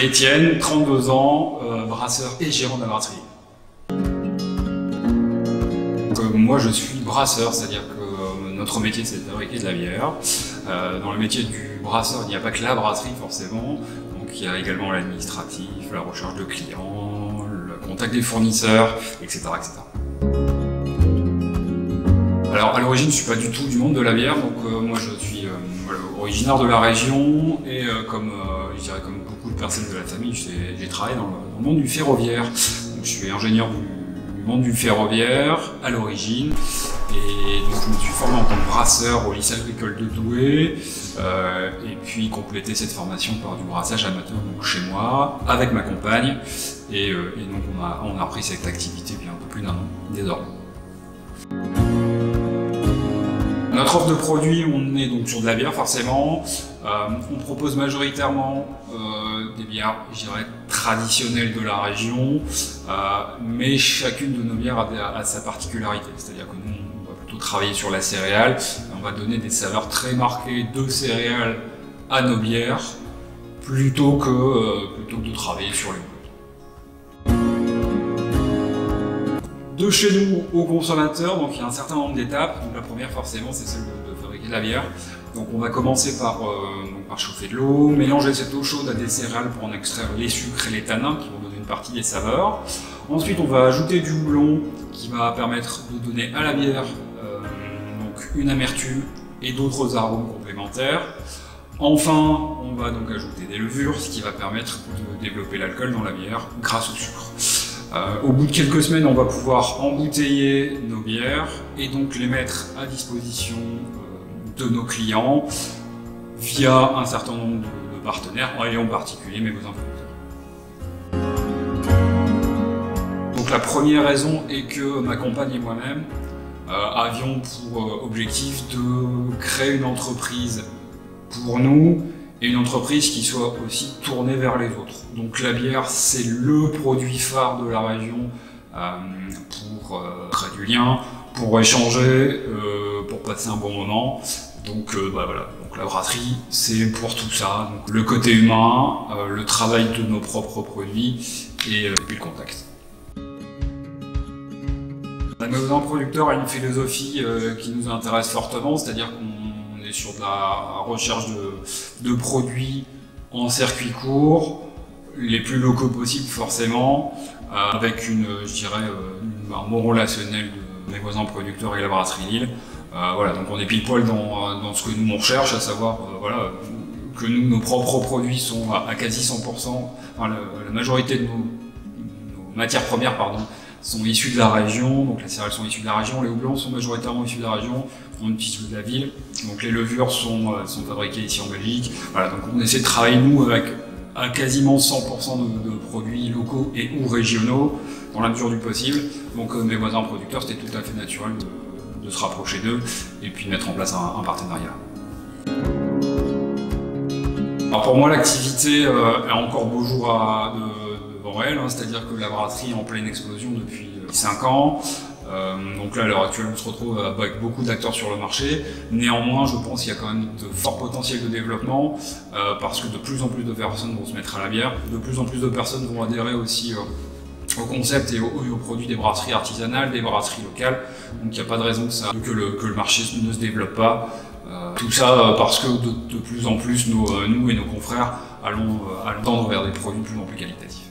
Étienne, 32 ans, brasseur et gérant de la brasserie. Moi je suis brasseur, c'est-à-dire que notre métier c'est de fabriquer de la bière. Dans le métier du brasseur, il n'y a pas que la brasserie forcément, donc il y a également l'administratif, la recherche de clients, le contact des fournisseurs, etc. etc. Alors à l'origine je suis pas du tout du monde de la bière, donc moi je suis originaire de la région et je dirais comme beaucoup de personnes de la famille, j'ai travaillé dans le monde du ferroviaire. Donc, je suis ingénieur du monde du ferroviaire à l'origine et donc je me suis formé en tant que brasseur au lycée agricole de Douai et puis complété cette formation par du brassage amateur donc chez moi avec ma compagne et donc on a repris cette activité depuis un peu plus d'un an désormais. Notre offre de produits, on est donc sur de la bière forcément. On propose majoritairement des bières, je dirais, traditionnelles de la région, mais chacune de nos bières a sa particularité. C'est-à-dire que nous, on va plutôt travailler sur la céréale, on va donner des saveurs très marquées de céréales à nos bières, plutôt que de travailler sur les bleues. De chez nous au consommateur, donc il y a un certain nombre d'étapes. Donc la première forcément c'est celle de fabriquer de la bière. Donc on va commencer par chauffer de l'eau, mélanger cette eau chaude à des céréales pour en extraire les sucres et les tanins qui vont donner une partie des saveurs. Ensuite on va ajouter du houblon qui va permettre de donner à la bière donc une amertume et d'autres arômes complémentaires. Enfin on va donc ajouter des levures, ce qui va permettre de développer l'alcool dans la bière grâce au sucre. Au bout de quelques semaines, on va pouvoir embouteiller nos bières et donc les mettre à disposition de nos clients via un certain nombre de partenaires, et en particulier mes voisins producteurs. Donc la première raison est que ma compagne et moi-même avions pour objectif de créer une entreprise pour nous et une entreprise qui soit aussi tournée vers les autres. Donc la bière, c'est le produit phare de la région pour créer du lien, pour échanger, pour passer un bon moment. Donc voilà, donc la brasserie, c'est pour tout ça. Donc, le côté humain, le travail de nos propres produits et puis le contact. La Maison Producteur a une philosophie qui nous intéresse fortement, c'est-à-dire qu'on sur de la recherche de produits en circuit court, les plus locaux possibles forcément, avec je dirais, un bon relationnel de mes voisins producteurs et la brasserie Lille. Voilà, donc on est pile poil dans ce que nous on recherche, à savoir voilà, que nos propres produits sont à quasi 100%, enfin, la majorité de nos matières premières pardon, sont issus de la région, donc les céréales sont issues de la région, les houblons sont majoritairement issus de la région, on utilise de la ville, donc les levures sont fabriquées ici en Belgique. Voilà, donc on essaie de travailler nous avec à quasiment 100% de produits locaux et ou régionaux, dans la mesure du possible. Donc mes voisins producteurs, c'était tout à fait naturel de se rapprocher d'eux et puis de mettre en place un partenariat. Alors pour moi l'activité a encore beau jour devant elle, c'est-à-dire que la brasserie est en pleine explosion depuis 5 ans. Donc là à l'heure actuelle on se retrouve avec beaucoup d'acteurs sur le marché. Néanmoins je pense qu'il y a quand même de forts potentiels de développement parce que de plus en plus de personnes vont se mettre à la bière, de plus en plus de personnes vont adhérer aussi au concept et aux produits des brasseries artisanales, des brasseries locales. Donc il n'y a pas de raison que le marché ne se développe pas. Tout ça parce que de plus en plus nous et nos confrères allons tendre vers des produits de plus en plus qualitatifs.